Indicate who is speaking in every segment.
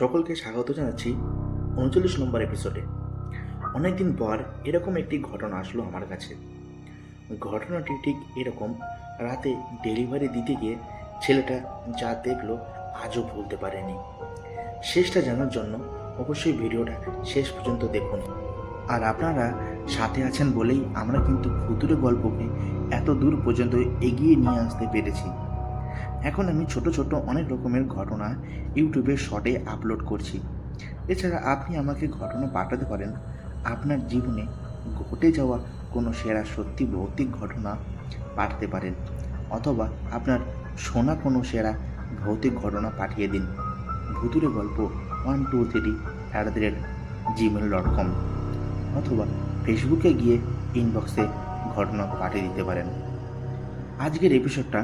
Speaker 1: সকলকে স্বাগত জানাচ্ছি ৩৯ নম্বর এপিসোডে। অনেকদিন পর এরকম একটি ঘটনা আসলো আমার কাছে। ঘটনাটি ঠিক এরকম। রাতে ডেলিভারি দিতে গিয়ে ছেলেটা যা দেখলো আজও ভুলতে পারেনি। শেষটা জানার জন্য অবশ্যই ভিডিওটা শেষ পর্যন্ত দেখুন। আর আপনারা সাথে আছেন বলেই আমরা কিন্তু ভুতুড়ে গল্পকে এত দূর পর্যন্ত এগিয়ে নিয়ে আসতে পেরেছি। এখন আমি ছোট ছোট অনেক রকমের ঘটনা ইউটিউবে শর্টে আপলোড করছি। এছাড়া আপনি আমাকে ঘটনা পাঠাতে পারেন। আপনার জীবনে ঘটে যাওয়া কোনো সেরা সত্যি ভৌতিক ঘটনা পাঠাতে পারেন, অথবা আপনার শোনা কোনো সেরা ভৌতিক ঘটনা পাঠিয়ে দিন ভুতুরে গল্প 123@gmail.com, অথবা ফেসবুকে গিয়ে ইনবক্সে ঘটনা পাঠিয়ে দিতে পারেন। আজকের এপিসোডটা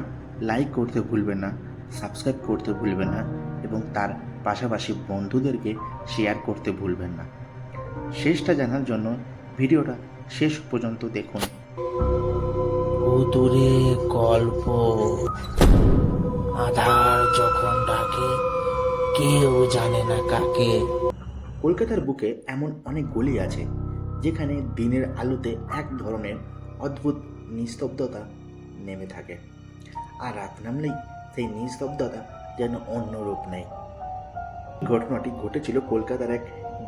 Speaker 1: লাইক করতে ভুলবেন না, সাবস্ক্রাইব করতে ভুলবেন না, এবং তার পাশাপাশি বন্ধুদেরকে শেয়ার করতে ভুলবেন না। শেষটা জানার জন্য ভিডিওটা শেষ পর্যন্ত দেখুন।
Speaker 2: ভুতুরে গল্প। আধার যখন ডাকে কেউ জানে না কাকে।
Speaker 1: কলকাতার বুকে এমন অনেক গলি আছে যেখানে দিনের আলোতে এক ধরনের অদ্ভুত নিস্তব্ধতা নেমে থাকে, আর রাত নামলেই সেই নিস্তব্ধতা যেন অন্য রূপ নেয়। ঘটনাটি ঘটেছিল কলকাতার এক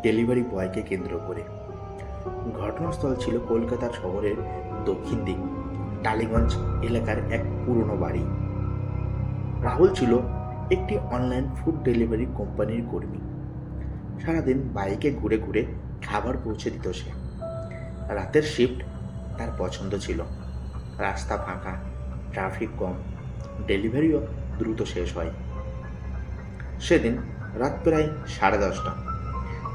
Speaker 1: ডেলিভারি বয়কে কেন্দ্র করে। ঘটনাস্থল ছিল কলকাতার শহরের দক্ষিণ দিক টালিগঞ্জ এলাকার এক পুরনো বাড়ি। রাহুল ছিল একটি অনলাইন ফুড ডেলিভারি কোম্পানির কর্মী। সারাদিন বাইকে ঘুরে ঘুরে খাবার পৌঁছে দিত সে। রাতের শিফট তার পছন্দ ছিল। রাস্তা ফাঁকা, ট্রাফিক কম, ডেলিভারিও দ্রুত শেষ হয়। সেদিন রাত প্রায় 10:30।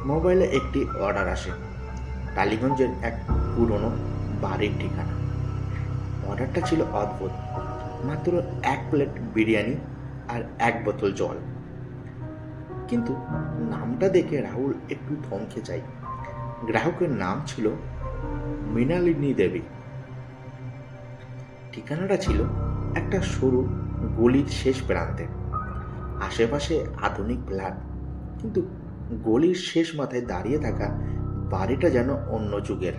Speaker 1: মোবাইলে একটি অর্ডার আসে টালিগঞ্জের এক পুরনো বাড়ির ঠিকানা। অর্ডারটা ছিল অদ্ভুত, মাত্র 1 প্লেট বিরিয়ানি আর 1 বোতল জল। কিন্তু নামটা দেখে রাহুল একটু থমকে যায়। গ্রাহকের নাম ছিল মৃণালিনী দেবী। ঠিকানাটা ছিল একটা সরু গলির শেষ প্রান্তে। আশেপাশে আধুনিক ফ্ল্যাট, কিন্তু গলির শেষ মাথায় দাঁড়িয়ে থাকা বাড়িটা যেন অন্য যুগের।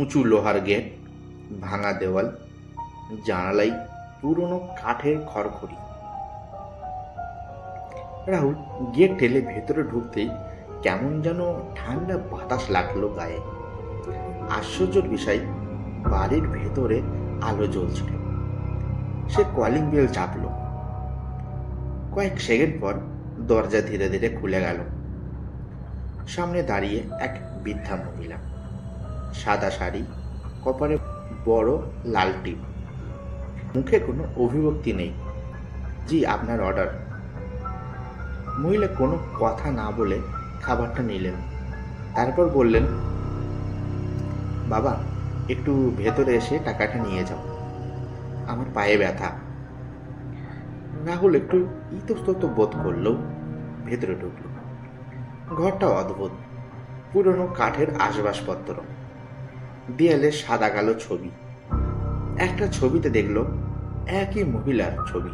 Speaker 1: উঁচু লোহার গেট, ভাঙা দেওয়াল, জানালাই পুরনো কাঠের খড়খড়ি। রাহুল গেট ঠেলে ভেতরে ঢুকতেই কেমন যেন ঠান্ডা বাতাস লাগলো গায়ে। আশ্চর্যের বিষয়, বাড়ির ভেতরে আলো জ্বলছিল। সে কলিং বেল চাপল। কয়েক সেকেন্ড পর দরজা ধীরে ধীরে খুলে গেল। সামনে দাঁড়িয়ে এক বৃদ্ধা মহিলা, সাদা শাড়ি, কপালে বড় লাল টিপ, মুখে কোনো অভিব্যক্তি নেই। জি, আপনার অর্ডার। মহিলা কোনো কথা না বলে খাবারটা নিলেন। তারপর বললেন, বাবা, একটু ভেতরে এসে টাকাটা নিয়ে যাও, আমার পায়ে ব্যথা। রাহুল একটু ইতস্তত বোধ করলেও ভেতরে ঢুকল। ঘরটা অদ্ভুত। পুরনো কাঠের আসবাবপত্র, দেয়ালে সাদা কালো ছবি। একটা ছবিতে দেখল একই মহিলার ছবি,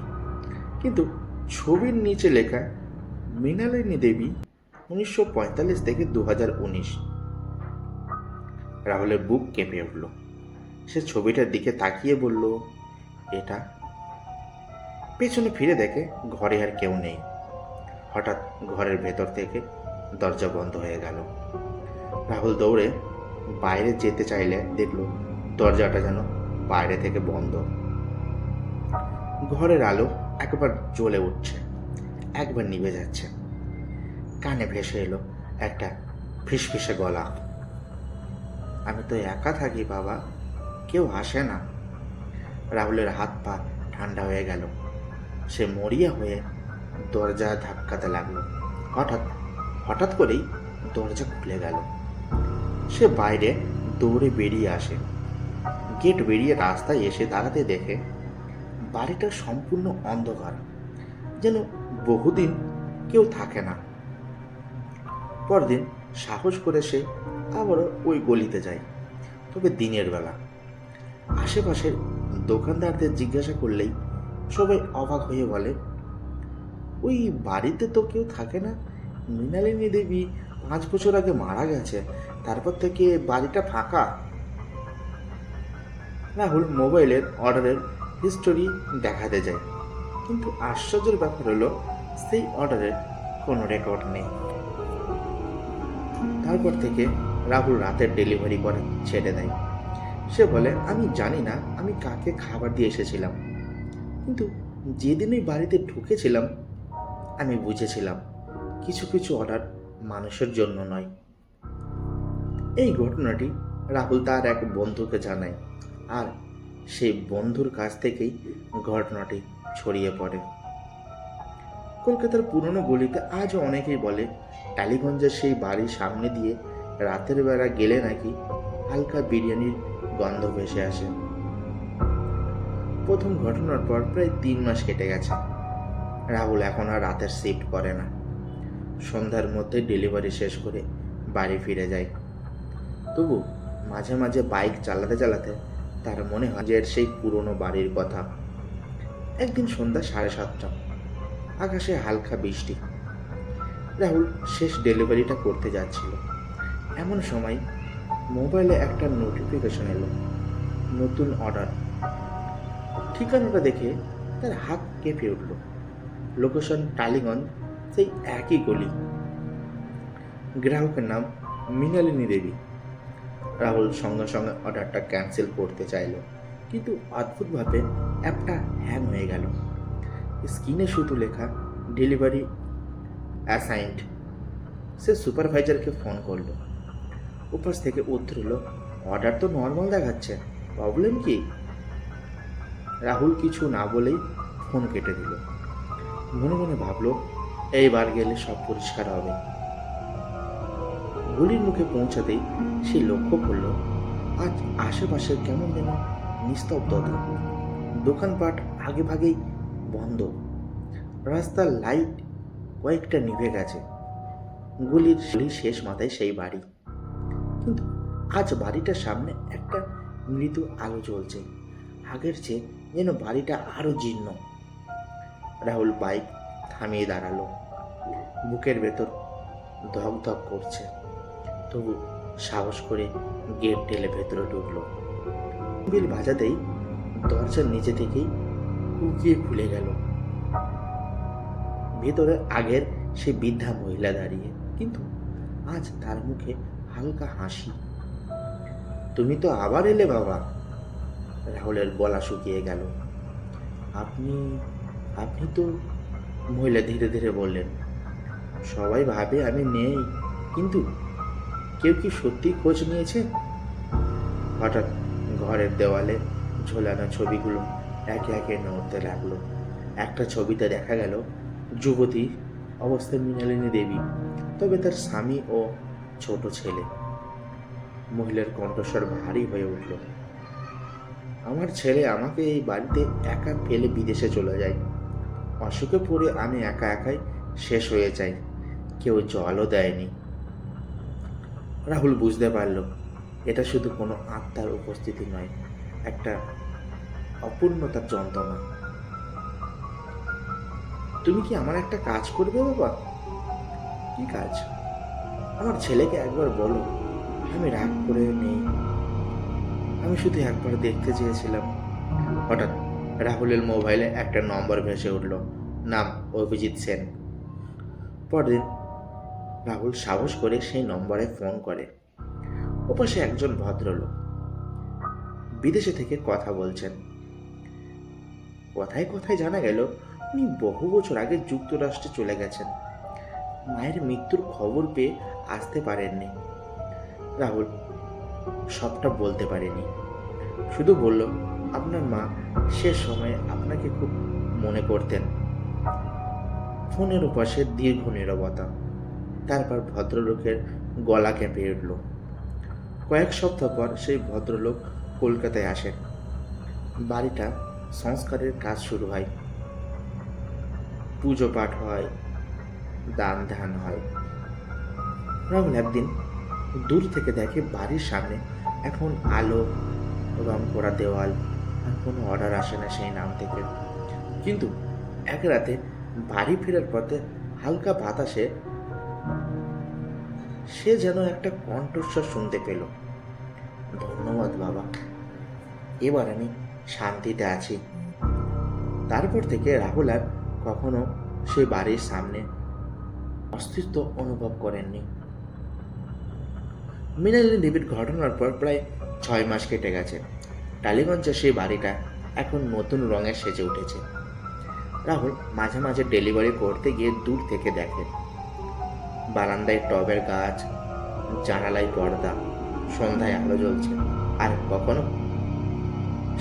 Speaker 1: কিন্তু ছবির নিচে লেখা মৃণালিনী দেবী, 1945 থেকে 2019। রাহুলের বুক কেঁপে উঠল। সে ছবিটার দিকে তাকিয়ে বলল, এটা? পেছনে ফিরে দেখে ঘরে আর কেউ নেই। হঠাৎ ঘরের ভেতর থেকে দরজা বন্ধ হয়ে গেল। রাহুল দৌড়ে বাইরে যেতে চাইলে দেখল দরজাটা যেন বাইরে থেকে বন্ধ। ঘরের আলো একবার জ্বলে উঠছে, একবার নিভে যাচ্ছে। কানে ভেসে এলো একটা ফিসফিসে গলা, আমি তো একা থাকি বাবা, কেউ আসে না। রাহুলের হাত পা ঠান্ডা হয়ে গেল। সে মরিয়া হয়ে দরজা ধাক্কাতে লাগলো। হঠাৎ করেই দরজা খুলে গেল। সে বাইরে দৌড়ে বেরিয়ে আসে। গেট বেরিয়ে রাস্তায় এসে দাঁড়াতে দেখে বাড়িটা সম্পূর্ণ অন্ধকার, যেন বহুদিন কেউ থাকে না। পরদিন সাহস করে সে আবারও ওই গলিতে যায়, তবে দিনের বেলা। আশেপাশের দোকানদারদের জিজ্ঞাসা করলেই সবাই অবাক হয়ে বলে, ওই বাড়িতে তো কেউ থাকে না। মৃণালিনী দেবী 5 বছর আগে মারা গেছে, তারপর থেকে বাড়িটা ফাঁকা। রাহুল মোবাইলের অর্ডারের হিস্টোরি দেখাতে যায়, কিন্তু আশ্চর্যের ব্যাপার হলো সেই অর্ডারের কোনো রেকর্ড নেই। তারপর থেকে রাহুল রাতের ডেলিভারি করে ছেড়ে দেয়। সে বলে, আমি জানি না আমি কাকে খাবার দিয়ে এসেছিলাম, কিন্তু যেদিন ওই বাড়িতে ঢুকেছিলাম আমি বুঝেছিলাম কিছু কিছু অর্ডার মানুষের জন্য নয়। এই ঘটনাটি রাহুল তার এক বন্ধুকে জানায়, আর সেই বন্ধুর কাছ থেকেই ঘটনাটি ছড়িয়ে পড়ে। কলকাতার পুরনো গলিতে আজও অনেকেই বলে টালিগঞ্জের সেই বাড়ির সামনে দিয়ে রাতের বেলা গেলে নাকি হালকা বিরিয়ানির গন্ধ ভেসে আসে। প্রথম ঘটনার পর প্রায় 3 মাস কেটে গেছে। রাহুল এখন আর রাতের শিফট করে না। সন্ধ্যার মধ্যে ডেলিভারি শেষ করে বাড়ি ফিরে যায়। তবু মাঝে মাঝে বাইক চালাতে চালাতে তার মনে হয় যে সেই পুরনো বাড়ির কথা। একদিন সন্ধ্যা 7:30, আকাশে হালকা বৃষ্টি। রাহুল শেষ ডেলিভারিটা করতে যাচ্ছিল। এমন সময় মোবাইলে একটা নোটিফিকেশন এলো, নতুন অর্ডার। ঠিকানাটা দেখে তার হাত কেঁপে উঠল। লোকেশন টালিগঞ্জ, সেই একই গলি। গ্রাহকের নাম মৃণালিনী দেবী। রাহুল সঙ্গে সঙ্গে অর্ডারটা ক্যান্সেল করতে চাইল, কিন্তু অদ্ভুতভাবে অ্যাপটা হ্যাং হয়ে গেল। স্ক্রিনে শুধু লেখা ডেলিভারি অ্যাসাইন্ড। সে সুপারভাইজারকে ফোন করলো। উপাস থেকে উত্তর হলো, অর্ডার তো নর্মাল দেখাচ্ছে, প্রবলেম কি? রাহুল কিছু না বলেই ফোন কেটে দিল। মনে মনে ভাবলো, এইবার গেলে সব পরিষ্কার হবে। গলির মুখে পৌঁছাতেই সে লক্ষ্য করলো আজ আশেপাশে কেমন যেন নিস্তব্ধতা। দোকানপাট আগে ভাগেই বন্ধ। রাস্তার লাইট কয়েকটা নিভে গেছে। গলির শেষ মাথায় সেই বাড়ি, কিন্তু আজ বাড়িটার সামনে একটা মৃদু আলো জ্বলছে। আগের চেয়ে যেন বাড়িটা আরো জীর্ণ। রাহুল বাইক থামিয়ে দাঁড়ালো। বুকের ভেতর ধক ধক করছে, তবু সাহস করে গেট ঠেলে ভেতরে ঢুকলো। বিল বাজাতেই দরজার নিচে থেকেই কুকিয়ে খুলে গেল। ভেতরে আগের সে বৃদ্ধা মহিলা দাঁড়িয়ে, কিন্তু আজ তার মুখে হালকা হাসি। তুমি তো আবার এলে বাবা। রাহুলের গলা শুকিয়ে গেল। আপনি আপনি তো, মহিলা ধীরে ধীরে বললেন। সবাই ভাবে আমি নেই, কিন্তু কেউ কি সত্যি খোঁজ নিয়েছে? হঠাৎ ঘরের দেওয়ালে ঝোলানো ছবিগুলো একে একে নড়তে লাগলো। একটা ছবিতে দেখা গেল যুবতী অবস্থায় মৃণালিনী দেবী, তবে তার স্বামী ও ছোট ছেলে। মহিলার কণ্ঠস্বর ভারী হয়ে উঠল। আমার ছেলে আমাকে এই বাড়িতে একা ফেলে বিদেশে চলে যায়। অসুখে পড়ে আমি একা একাই শেষ হয়ে যাই, কেউ জলও দেয়নি। রাহুল বুঝতে পারল এটা শুধু কোনো আত্মার উপস্থিতি নয়, একটা অপূর্ণতার যন্ত্রণা। তুমি কি আমার একটা কাজ করবে বাবা? কি কাজ? আমার ছেলেকে একবার বলো আমি রাগ করে নেই, আমি শুধু একবার দেখতে চেয়েছিলাম। হঠাৎ রাহুলের মোবাইলে একটা নম্বর ভেসে উঠল, নাম অভিজিৎ সেন। পরদিন রাহুল সাহস করে সেই নম্বরে ফোন করে। ওপাশে একজন ভদ্রলোক বিদেশে থেকে কথা বলছেন। কথায় কথায় জানা গেল উনি বহু বছর আগে যুক্তরাষ্ট্রে চলে গেছেন। মায়ের মৃত্যুর খবর পেয়ে আসতে পারেননি। রাহুল সবটা বলতে পারেনি, শুধু বলল, আপনার মা শেষ সময়ে আপনাকে খুব মনে করতেন। ফোনের ওপাশে দীর্ঘ নীরবতা। তারপর ভদ্রলোকের গলা কেঁপে উঠল। কয়েক সপ্তাহ পর সেই ভদ্রলোক কলকাতায় আসেন। বাড়িটা সংস্কারের কাজ শুরু হয়। পুজো পাঠ হয়, দান ধ্যান হয়। রাহুল একদিন দূর থেকে দেখে বাড়ির সামনে এখন আলো, রং করা দেওয়াল, আর কোনো অর্ডার আসে না সেই নাম থেকে। কিন্তু এক রাতে বাড়ি ফেরার পথে হালকা বাতাসে সে যেন একটা কণ্ঠস্বর শুনতে পেল, ধন্যবাদ বাবা, এবার আমি শান্তিতে আছি। তারপর থেকে রাহুল আর কখনো সে বাড়ির সামনে অস্তিত্ব অনুভব করেননি। মৃণালিনী দেবীর ঘটনার পর প্রায় 6 মাস কেটে গেছে। টালিগঞ্জের সেই বাড়িটা এখন নতুন রঙে সেজে উঠেছে। রাহুল মাঝে মাঝে ডেলিভারি করতে গিয়ে দূর থেকে দেখে, বারান্দায় টবের গাছ, জানালায় পর্দা, সন্ধ্যায় আলো জ্বলছে, আর কখনো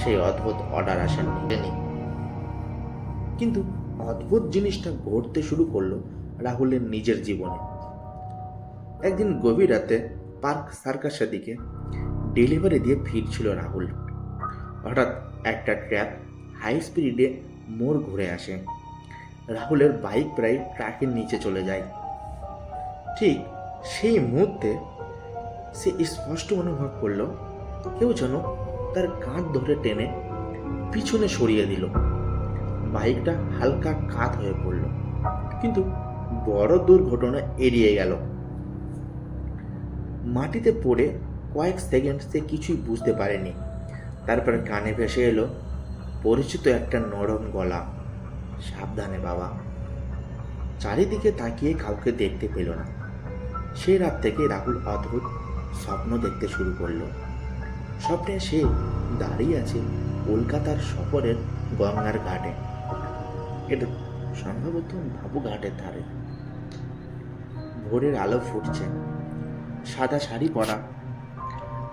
Speaker 1: সেই অদ্ভুত অর্ডার আসেনি। কিন্তু অদ্ভুত জিনিসটা ঘটতে শুরু করলো রাহুলের নিজের জীবনে। একদিন গভীর রাতে পার্ক সার্কাসের দিকে ডেলিভারি দিয়ে ফিরছিল রাহুল। হঠাৎ একটা ট্রাক হাই স্পিডে মোড় ঘুরে আসে। রাহুলের বাইক প্রায় ট্রাকের নিচে চলে যায়। ঠিক সেই মুহূর্তে সে স্পষ্ট অনুভব করলো কেউ যেন তার কাঁধ ধরে টেনে পিছনে সরিয়ে দিল। বাইকটা হালকা কাত হয়ে পড়ল, কিন্তু বড় দুর্ঘটনা এড়িয়ে গেল। মাটিতে পড়ে কয়েক সেকেন্ড সে কিছুই বুঝতে পারেনি। তারপর কানে ভেসে এলো পরিচিত একটা নরম গলা, সাবধানে বাবা। চারিদিকে তাকিয়ে কাউকে দেখতে পেল না। সেই রাত থেকে রাহুল অদ্ভুত স্বপ্ন দেখতে শুরু করলো। স্বপ্নে সে দাঁড়িয়ে আছে কলকাতার শহরের গঙ্গার ঘাটে, এটা সম্ভবত বাবু ঘাটের ধারে। ভোরের আলো ফুটছে, সাদা শাড়ি পরা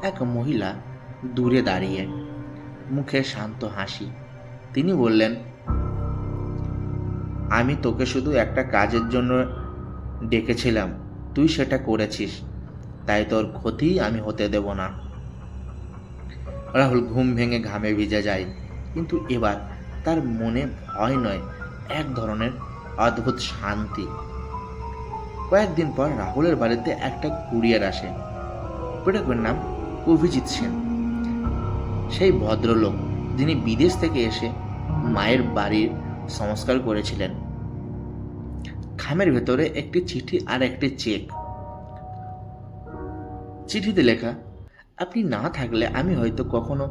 Speaker 1: এক মহিলা দূরে দাঁড়িয়ে, মুখে শান্ত হাসি। তিনি বললেন, আমি তোকে শুধু একটা কাজের জন্য ডেকেছিলাম, তুই সেটা করেছিস, তাই তোর ক্ষতি আমি হতে দেব না। রাহুল ঘুম ভেঙে ঘামে ভিজে যায়, কিন্তু এবার তার মনে ভয় নয়, এক ধরনের অদ্ভুত শান্তি। কয়েকদিন পর রাহুলের বাড়িতে একটা কুরিয়ার আসে। প্রোডাক্টের নাম অভিজিৎ সেন। সেই ভদ্রলোক যিনি বিদেশ থেকে এসে মায়ের বাড়ির সংস্কার করেছিলেন। খামের ভেতরে একটি চিঠি আর একটি চেক। চিঠিতে লেখা, আপনি না থাকলে আমি হয়তো কখনো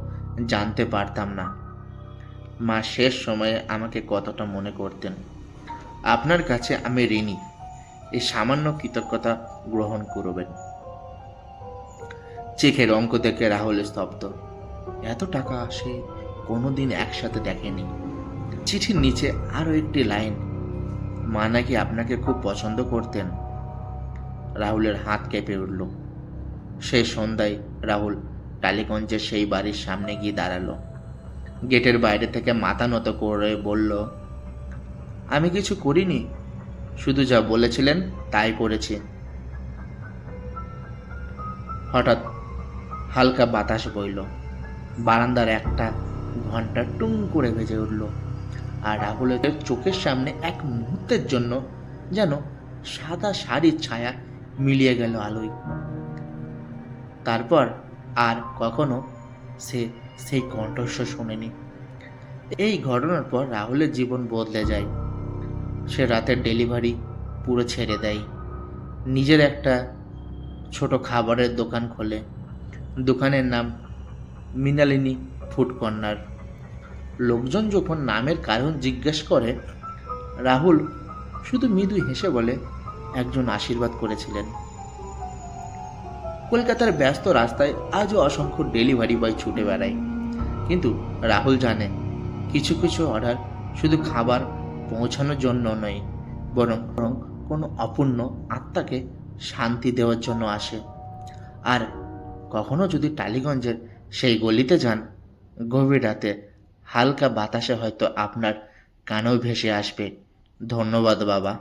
Speaker 1: জানতে পারতাম না মা শেষ সময়ে আমাকে কতটা মনে করতেন। আপনার কাছে আমি ঋণী, এই সামান্য কৃতজ্ঞতা গ্রহণ করবেন। চেকের অঙ্ক দেখে রাহুল স্তব্ধ। এত টাকা সে কোনোদিন একসাথে দেখেনি। চিঠির নিচে আরো একটি লাইন, মা নাকি আপনাকে খুব পছন্দ করতেন। রাহুলের হাত কেঁপে উঠল। সেই সন্ধ্যায় রাহুল টালিগঞ্জের সেই বাড়ির সামনে গিয়ে দাঁড়ালো। গেটের বাইরে থেকে মাথা নত করে বলল, আমি কিছু করিনি, শুধু যা বলেছিলেন তাই করেছি। হঠাৎ হালকা বাতাস বইল, বারান্দার একটা ঘন্টা টুং করে বেজে উঠল, আর রাহুলের চোখের সামনে এক মুহূর্তের জন্য যেন সাদা শাড়ির ছায়া মিলিয়ে গেল আলোয়। তারপর আর কখনো সে সেই কণ্ঠস্বর শোনেনি। এই ঘটনার পর রাহুলের জীবন বদলে যায়। সে রাতের ডেলিভারি পুরো ছেড়ে দেয়, নিজের একটা ছোট খাবারের দোকান খোলে। দোকানের নাম মৃণালিনী ফুড কর্নার। লোকজন যখন নামের কারণ জিজ্ঞেস করে, রাহুল শুধু মৃদু হেসে বলে, একজন আশীর্বাদ করেছিলেন। কলকাতার ব্যস্ত রাস্তায় আজও অসংখ্য ডেলিভারি বয় ছুটে বেড়ায়, কিন্তু রাহুল জানে কিছু কিছু অর্ডার শুধু খাবার পৌঁছানোর জন্য নয়, বরং কোনো অপূর্ণ আত্মাকে শান্তি দেওয়ার জন্য আসে। আর কখনো যদি টালিগঞ্জের সেই গলিতে যান, গভীর রাতে হালকা বাতাসে হয়তো আপনার কানেও ভেসে আসবে, ধন্যবাদ বাবা।